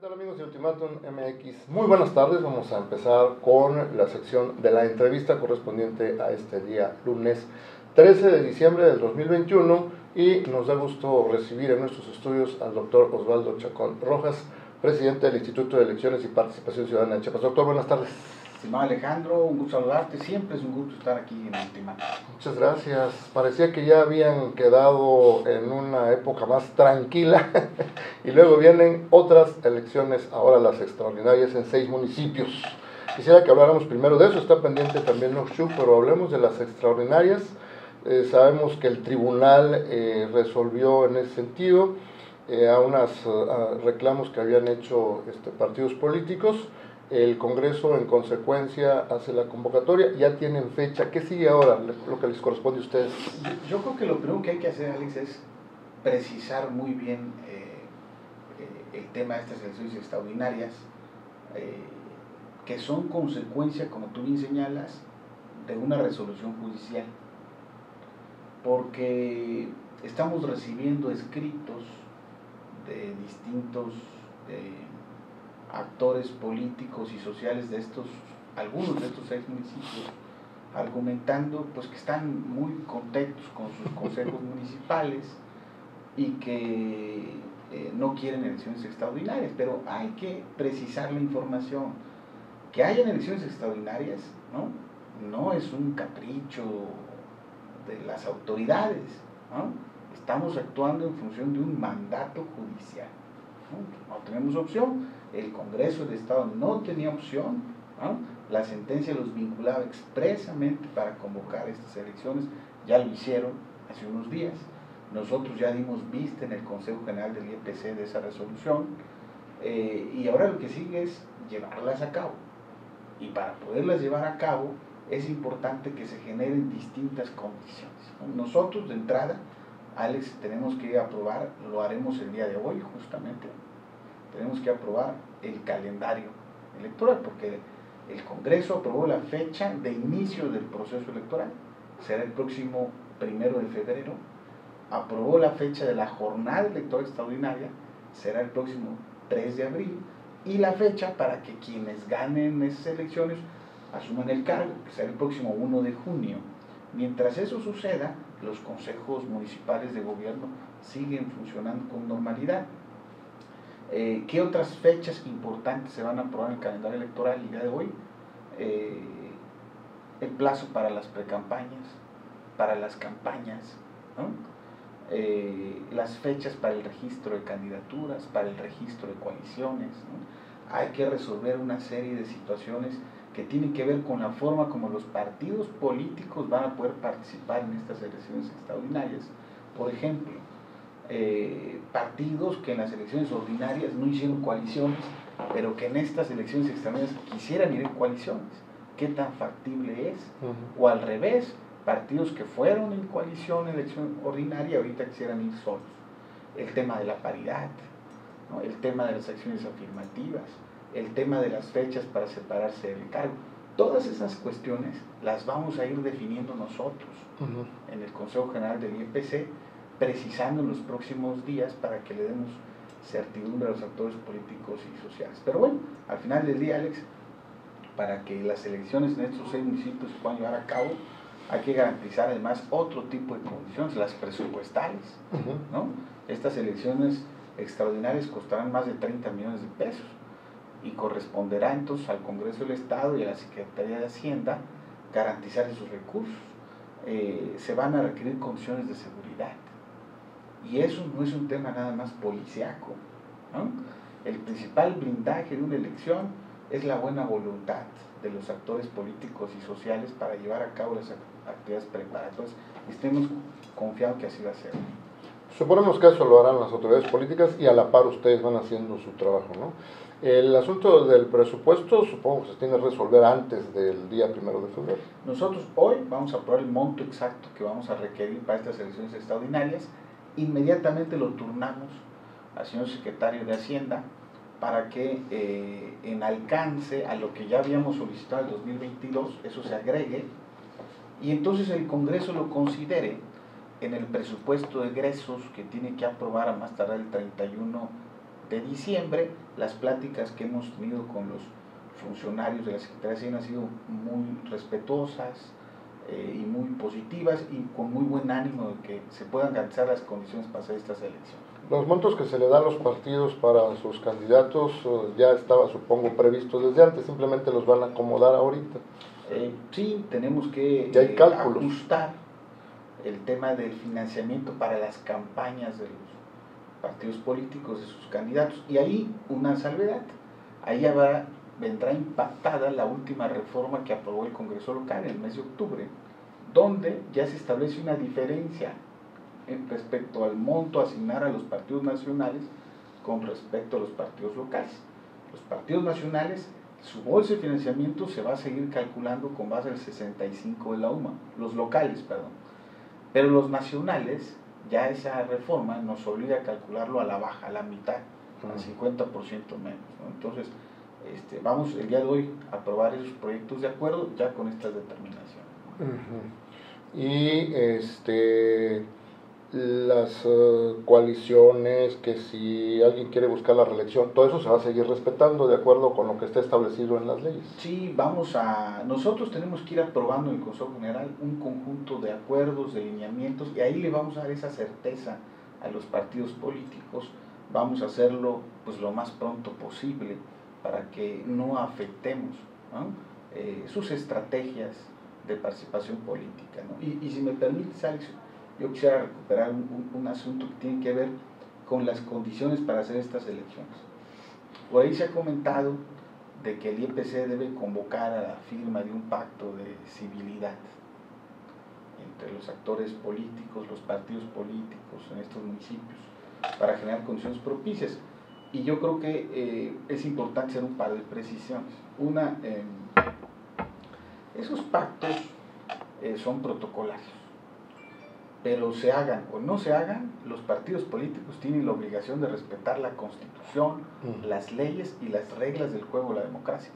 tal amigos de Ultimátum MX? Muy buenas tardes, vamos a empezar con la sección de la entrevista correspondiente a este día lunes 13 de diciembre del 2021 y nos da gusto recibir en nuestros estudios al doctor Osvaldo Chacón Rojas, presidente del Instituto de Elecciones y Participación Ciudadana de Chiapas. Doctor, buenas tardes. Estimado Alejandro, un gusto saludarte, siempre es un gusto estar aquí en Ultimátum. Muchas gracias, parecía que ya habían quedado en una época más tranquila y luego vienen otras elecciones, ahora las extraordinarias en 6 municipios. Quisiera que habláramos primero de eso, está pendiente también Noxu, pero hablemos de las extraordinarias. Sabemos que el tribunal resolvió en ese sentido a unos reclamos que habían hecho partidos políticos. El Congreso en consecuencia hace la convocatoria, ya tienen fecha. ¿Qué sigue ahora, lo que les corresponde a ustedes? Yo creo que lo primero que hay que hacer, Alex, es precisar muy bien el tema de estas elecciones extraordinarias, que son consecuencia, como tú bien señalas, de una resolución judicial, porque estamos recibiendo escritos de distintos actores políticos y sociales de algunos de estos 6 municipios, argumentando pues que están muy contentos con sus consejos municipales y que no quieren elecciones extraordinarias, pero hay que precisar la información. Que hayan elecciones extraordinarias no es un capricho de las autoridades, ¿no? Estamos actuando en función de un mandato judicial. No tenemos opción, el Congreso del Estado no tenía opción, la sentencia los vinculaba expresamente para convocar estas elecciones, ya lo hicieron hace unos días. Nosotros ya dimos vista en el Consejo General del IEPC de esa resolución, y ahora lo que sigue es llevarlas a cabo. Y para poderlas llevar a cabo es importante que se generen distintas condiciones. Nosotros de entrada, Alex, tenemos que aprobar, lo haremos el día de hoy justamente, tenemos que aprobar el calendario electoral, porque el Congreso aprobó la fecha de inicio del proceso electoral, será el próximo 1 de febrero, aprobó la fecha de la jornada electoral extraordinaria, será el próximo 3 de abril, y la fecha para que quienes ganen esas elecciones asuman el cargo, que será el próximo 1 de junio. Mientras eso suceda, los consejos municipales de gobierno siguen funcionando con normalidad. ¿Qué otras fechas importantes se van a aprobar en el calendario electoral el día de hoy? El plazo para las precampañas, para las campañas, las fechas para el registro de candidaturas, para el registro de coaliciones, Hay que resolver una serie de situaciones que tienen que ver con la forma como los partidos políticos van a poder participar en estas elecciones extraordinarias. Por ejemplo, partidos que en las elecciones ordinarias no hicieron coaliciones, pero que en estas elecciones extraordinarias quisieran ir en coaliciones. ¿Qué tan factible es? O al revés, partidos que fueron en coalición en elección ordinaria ahorita quisieran ir solos. El tema de la paridad, el tema de las acciones afirmativas, el tema de las fechas para separarse del cargo. Todas esas cuestiones las vamos a ir definiendo nosotros en el Consejo General del IEPC, precisando en los próximos días para que le demos certidumbre a los actores políticos y sociales. Pero bueno, al final del día, Alex, para que las elecciones en estos 6 municipios se puedan llevar a cabo, hay que garantizar además otro tipo de condiciones, las presupuestales, Estas elecciones extraordinarias costarán más de 30 millones de pesos y corresponderá entonces al Congreso del Estado y a la Secretaría de Hacienda garantizar esos recursos. Se van a requerir condiciones de seguridad y eso no es un tema nada más policiaco, El principal blindaje de una elección es la buena voluntad de los actores políticos y sociales para llevar a cabo las actividades preparatorias, y estemos confiados que así va a ser. Suponemos que eso lo harán las autoridades políticas y a la par ustedes van haciendo su trabajo, El asunto del presupuesto supongo que se tiene que resolver antes del día 1 de febrero. Nosotros hoy vamos a aprobar el monto exacto que vamos a requerir para estas elecciones extraordinarias. Inmediatamente lo turnamos al señor secretario de Hacienda para que en alcance a lo que ya habíamos solicitado en 2022, eso se agregue, y entonces el Congreso lo considere en el presupuesto de egresos que tiene que aprobar a más tardar el 31 de diciembre. Las pláticas que hemos tenido con los funcionarios de la Secretaría de Hacienda han sido muy respetuosas y muy positivas y con muy buen ánimo de que se puedan garantizar las condiciones para hacer estas elecciones. Los montos que se le dan a los partidos para sus candidatos ya estaba, supongo, previsto desde antes, simplemente los van a acomodar ahorita. Sí, tenemos que hay cálculos. ajustar el tema del financiamiento para las campañas de los partidos políticos, de sus candidatos, y ahí una salvedad, ahí vendrá impactada la última reforma que aprobó el Congreso local en el mes de octubre, donde ya se establece una diferencia respecto al monto a asignar a los partidos nacionales con respecto a los partidos locales. Los partidos nacionales, su bolsa de financiamiento se va a seguir calculando con base al 65 de la UMA, los locales, perdón. Pero los nacionales, ya esa reforma nos obliga a calcularlo a la baja, a la mitad, al 50% menos, ¿no? Entonces, vamos el día de hoy a aprobar esos proyectos de acuerdo ya con estas determinaciones. Y las coaliciones, que si alguien quiere buscar la reelección, todo eso se va a seguir respetando de acuerdo con lo que está establecido en las leyes. Sí, nosotros tenemos que ir aprobando en el Consejo General un conjunto de acuerdos, de lineamientos, y ahí le vamos a dar esa certeza a los partidos políticos. Vamos a hacerlo pues lo más pronto posible para que no afectemos, ¿no? Sus estrategias de participación política, ¿no? Y si me permites, Alex, yo quisiera recuperar un asunto que tiene que ver con las condiciones para hacer estas elecciones. Por ahí se ha comentado de que el IEPC debe convocar a la firma de un pacto de civilidad entre los actores políticos, los partidos políticos en estos municipios, para generar condiciones propicias. Y yo creo que es importante hacer un par de precisiones. Una, esos pactos son protocolarios, pero se hagan o no se hagan, los partidos políticos tienen la obligación de respetar la Constitución, las leyes y las reglas del juego de la democracia.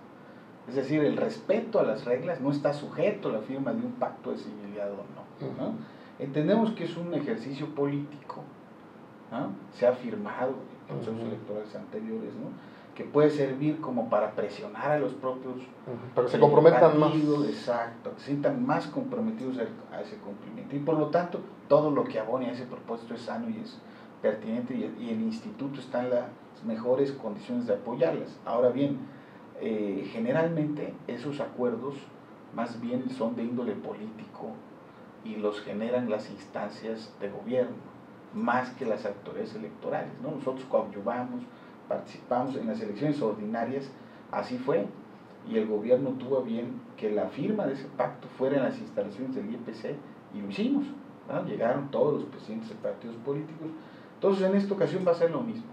Es decir, el respeto a las reglas no está sujeto a la firma de un pacto de civilidad o no, ¿no? Entendemos que es un ejercicio político, ¿no? Se ha firmado en procesos electorales anteriores, ¿no? Que puede servir como para presionar a los propios para que se comprometan más. Exacto, que se sientan más comprometidos a ese cumplimiento. Y por lo tanto, todo lo que abone a ese propósito es sano y es pertinente, y el instituto está en las mejores condiciones de apoyarlas. Ahora bien, generalmente esos acuerdos más bien son de índole político y los generan las instancias de gobierno, más que las autoridades electorales, ¿no? Nosotros coadyuvamos, participamos en las elecciones ordinarias, así fue, y el gobierno tuvo bien que la firma de ese pacto fuera en las instalaciones del IEPC, y lo hicimos, ¿no? Llegaron todos los presidentes de partidos políticos. Entonces en esta ocasión va a ser lo mismo,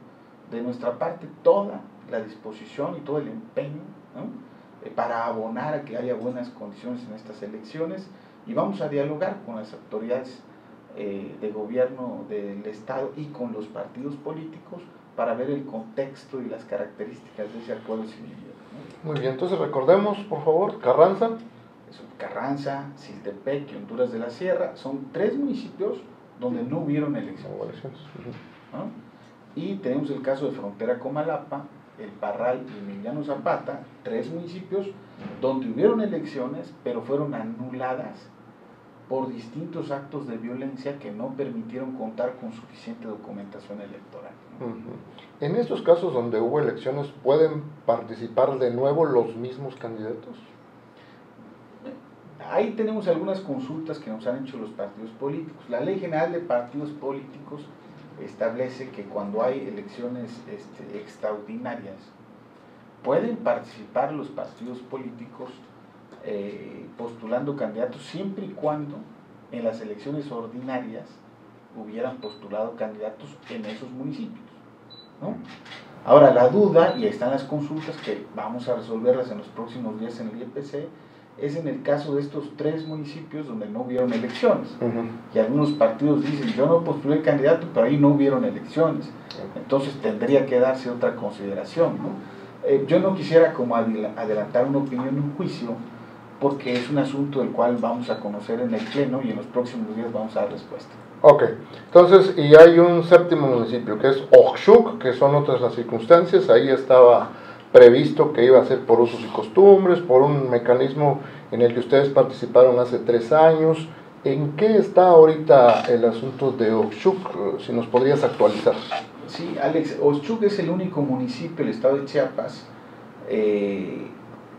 de nuestra parte toda la disposición y todo el empeño, ¿no? Para abonar a que haya buenas condiciones en estas elecciones, y vamos a dialogar con las autoridades de gobierno del Estado y con los partidos políticos para ver el contexto y las características de ese acuerdo de civilidad, ¿no? Muy bien, entonces recordemos, por favor, Carranza. Carranza, Siltepec y Honduras de la Sierra son 3 municipios donde no hubieron elecciones, ¿no? Y tenemos el caso de Frontera Comalapa, El Parral y Emiliano Zapata, 3 municipios donde hubieron elecciones, pero fueron anuladas por distintos actos de violencia que no permitieron contar con suficiente documentación electoral, ¿no? En estos casos donde hubo elecciones, ¿pueden participar de nuevo los mismos candidatos? Ahí tenemos algunas consultas que nos han hecho los partidos políticos. La Ley General de Partidos Políticos establece que cuando hay elecciones extraordinarias, pueden participar los partidos políticos postulando candidatos siempre y cuando en las elecciones ordinarias hubieran postulado candidatos en esos municipios, ¿no? Ahora la duda, y ahí están las consultas que vamos a resolverlas en los próximos días en el IEPC, es en el caso de estos 3 municipios donde no hubieron elecciones. Y algunos partidos dicen, yo no postulé candidato, pero ahí no hubieron elecciones. Entonces tendría que darse otra consideración, ¿no? Yo no quisiera como adelantar una opinión en un juicio, porque es un asunto del cual vamos a conocer en el pleno y en los próximos días vamos a dar respuesta. Ok, entonces, y hay un séptimo municipio que es Oxchuc, que son otras las circunstancias. Ahí estaba previsto que iba a ser por usos y costumbres, por un mecanismo en el que ustedes participaron hace 3 años. ¿En qué está ahorita el asunto de Oxchuc? Si nos podrías actualizar. Sí, Alex, Oxchuc es el único municipio del estado de Chiapas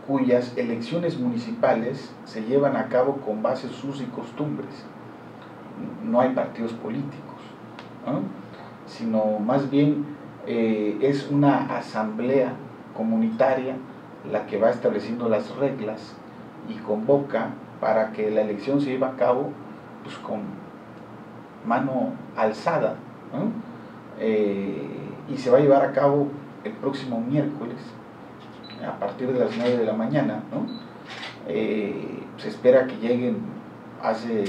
cuyas elecciones municipales se llevan a cabo con base en sus y costumbres. No hay partidos políticos, ¿no? Sino más bien es una asamblea comunitaria la que va estableciendo las reglas y convoca para que la elección se lleve a cabo pues, con mano alzada, ¿no? Y se va a llevar a cabo el próximo miércoles a partir de las 9 de la mañana, ¿no? Se espera que lleguen. Hace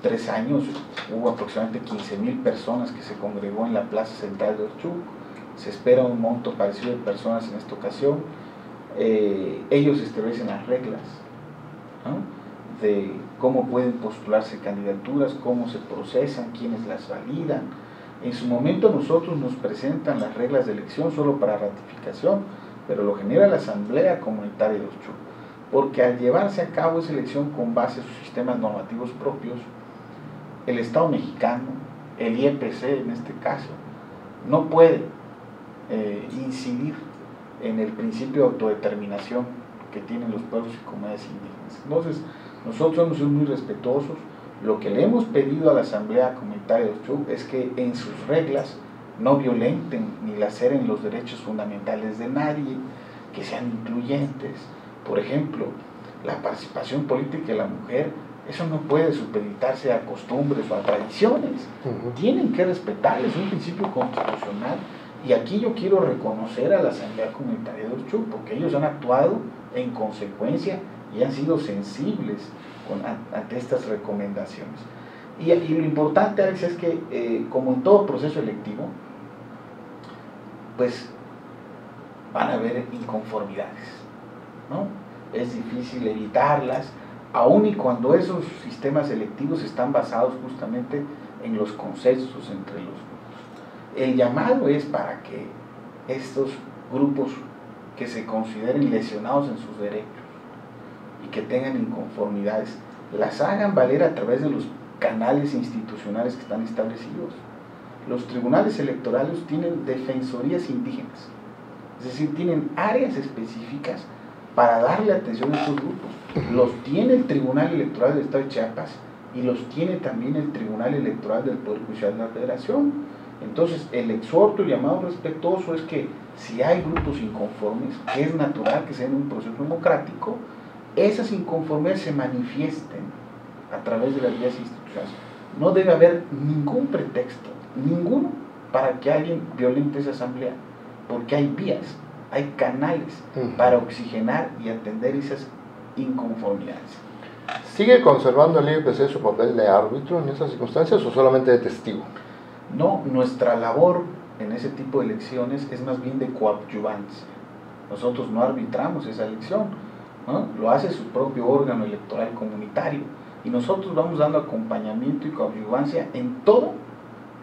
3 años hubo aproximadamente 15,000 personas que se congregó en la plaza central de Oxchuc. Se espera un monto parecido de personas en esta ocasión. Ellos establecen las reglas, ¿no?, de cómo pueden postularse candidaturas, cómo se procesan, quiénes las validan. En su momento nosotros nos presentan las reglas de elección solo para ratificación, pero lo genera la Asamblea Comunitaria de Oxchuc, porque al llevarse a cabo esa elección con base en sus sistemas normativos propios, el Estado mexicano, el IEPC en este caso, no puede incidir en el principio de autodeterminación que tienen los pueblos y comunidades indígenas. Entonces, nosotros hemos sido muy respetuosos. Lo que le hemos pedido a la Asamblea Comunitaria de Oxchuc es que en sus reglas no violenten ni laceren los derechos fundamentales de nadie, que sean incluyentes. Por ejemplo, la participación política de la mujer, eso no puede supeditarse a costumbres o a tradiciones. Tienen que respetarles, es un principio constitucional. Y aquí yo quiero reconocer a la Asamblea Comunitaria de Oxchuc, porque ellos han actuado en consecuencia y han sido sensibles ante estas recomendaciones. Y lo importante, Alex, es que como en todo proceso electivo, pues van a haber inconformidades, ¿no? Es difícil evitarlas, aun y cuando esos sistemas electivos están basados justamente en los consensos entre los grupos. El llamado es para que estos grupos que se consideren lesionados en sus derechos y que tengan inconformidades, las hagan valer a través de los canales institucionales que están establecidos. Los tribunales electorales tienen defensorías indígenas, es decir, tienen áreas específicas para darle atención a estos grupos. Los tiene el Tribunal Electoral del Estado de Chiapas y los tiene también el Tribunal Electoral del Poder Judicial de la Federación. Entonces, el exhorto y llamado respetuoso es que si hay grupos inconformes, que es natural que sea en un proceso democrático, esas inconformidades se manifiesten a través de las vías institucionales. No debe haber ningún pretexto, ninguno, para que alguien violente esa asamblea, porque hay vías, hay canales para oxigenar y atender esas inconformidades. ¿Sigue conservando el IEPC su papel de árbitro en esas circunstancias o solamente de testigo? No, nuestra labor en ese tipo de elecciones es más bien de coadyuvancia. Nosotros no arbitramos esa elección, ¿no? Lo hace su propio órgano electoral comunitario y nosotros vamos dando acompañamiento y coadyuvancia en todo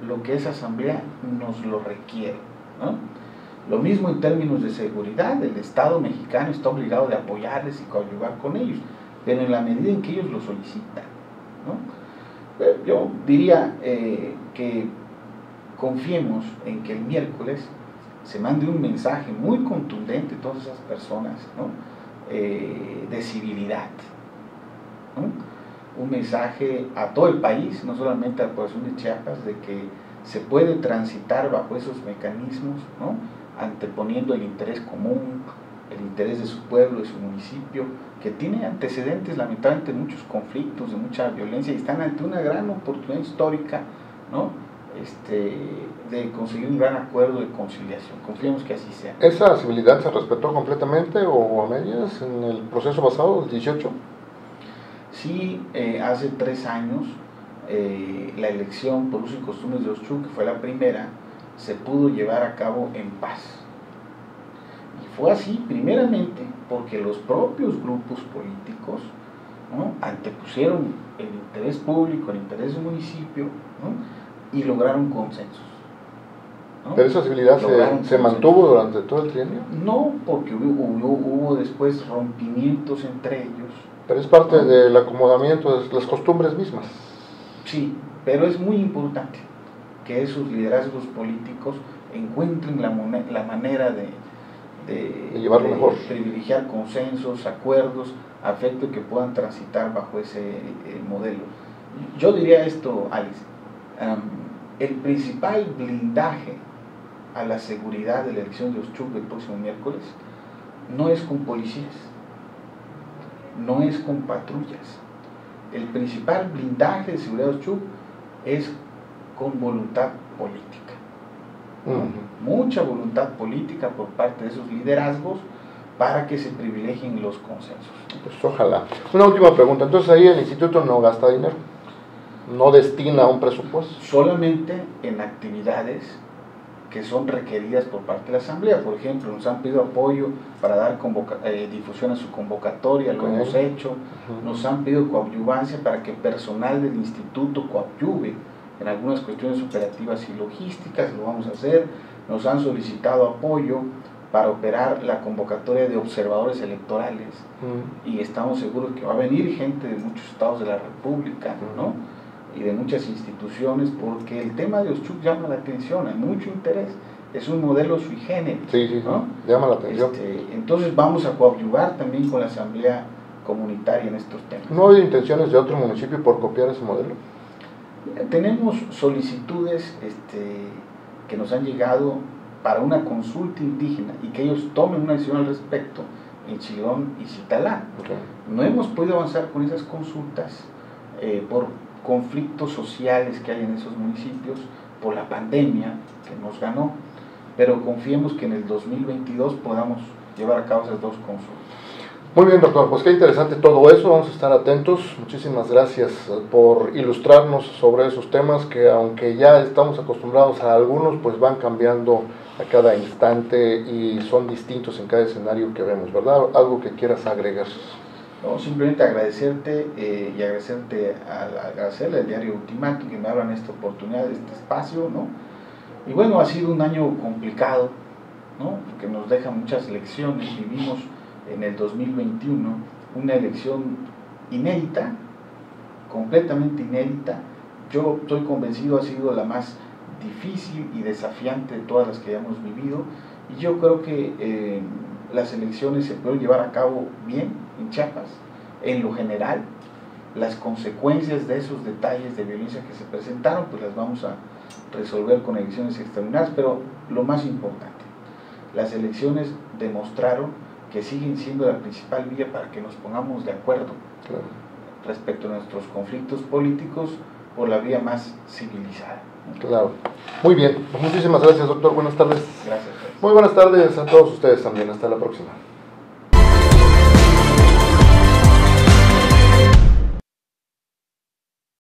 lo que esa asamblea nos lo requiere, ¿no? Lo mismo en términos de seguridad, el Estado mexicano está obligado de apoyarles y coadyuvar con ellos, pero en la medida en que ellos lo solicitan, ¿no? Yo diría que confiemos en que el miércoles se mande un mensaje muy contundente a todas esas personas, ¿no?, de civilidad, ¿no?, un mensaje a todo el país, no solamente a la población de Chiapas, de que se puede transitar bajo esos mecanismos, ¿no?, anteponiendo el interés común, el interés de su pueblo, de su municipio, que tiene antecedentes lamentablemente de muchos conflictos, de mucha violencia, y están ante una gran oportunidad histórica, ¿no?, de conseguir un gran acuerdo de conciliación. Confiemos que así sea. ¿Esa civilidad se respetó completamente o a medias en el proceso pasado, el 18? Sí, hace 3 años la elección por uso y costumbres de Oxchuc, que fue la primera, se pudo llevar a cabo en paz. Y fue así primeramente porque los propios grupos políticos ¿no? Antepusieron el interés público, el interés del municipio, ¿no? Y lograron consensos, ¿no? ¿Pero esa civilidad se mantuvo durante todo el trienio? No, porque hubo después rompimientos entre ellos. Pero es parte, ¿no?, del acomodamiento de las costumbres mismas. Sí, pero es muy importante que esos liderazgos políticos encuentren la manera de llevarlo mejor, privilegiar consensos, acuerdos, afecto, que puedan transitar bajo ese modelo. Yo diría esto, Alex, el principal blindaje a la seguridad de la elección de Oschub el próximo miércoles no es con policías, no es con patrullas. El principal blindaje de seguridad de Oschub es con voluntad política. Mucha voluntad política por parte de esos liderazgos para que se privilegien los consensos. Pues ojalá. Una última pregunta, entonces ahí el instituto no gasta dinero, no destina un presupuesto. Solamente en actividades que son requeridas por parte de la asamblea. Por ejemplo, nos han pedido apoyo para dar difusión a su convocatoria, lo hemos hecho. Nos han pedido coadyuvancia para que personal del instituto coadyuve en algunas cuestiones operativas y logísticas, lo vamos a hacer. Nos han solicitado apoyo para operar la convocatoria de observadores electorales, y estamos seguros que va a venir gente de muchos estados de la República, ¿no?, y de muchas instituciones, porque el tema de Oschub llama la atención, hay mucho interés, es un modelo sui generis, ¿no? Llama la atención. Entonces vamos a coadyuvar también con la asamblea comunitaria en estos temas. ¿No hay intenciones de otro municipio por copiar ese modelo? Tenemos solicitudes que nos han llegado para una consulta indígena y que ellos tomen una decisión al respecto en Chilón y Citalá. No hemos podido avanzar con esas consultas por conflictos sociales que hay en esos municipios, por la pandemia que nos ganó, pero confiemos que en el 2022 podamos llevar a cabo esas dos consultas. Muy bien, doctor, pues qué interesante todo eso, vamos a estar atentos. Muchísimas gracias por ilustrarnos sobre esos temas que, aunque ya estamos acostumbrados a algunos, pues van cambiando a cada instante y son distintos en cada escenario que vemos, ¿verdad? ¿Algo que quieras agregar? No, simplemente agradecerte y agradecerle al diario Ultimatum que me abran esta oportunidad, este espacio, ¿no? Y bueno, ha sido un año complicado, ¿no?, que nos deja muchas lecciones. Vivimos en el 2021 una elección inédita, completamente inédita. Yo estoy convencido ha sido la más difícil y desafiante de todas las que hayamos vivido, y yo creo que las elecciones se pueden llevar a cabo bien en Chiapas, en lo general. Las consecuencias de esos detalles de violencia que se presentaron, pues las vamos a resolver con elecciones extraordinarias, pero lo más importante, las elecciones demostraron que siguen siendo la principal vía para que nos pongamos de acuerdo respecto a nuestros conflictos políticos por la vía más civilizada. Claro. Muy bien, pues muchísimas gracias, doctor. Buenas tardes. Gracias. Muy buenas tardes a todos ustedes también. Hasta la próxima.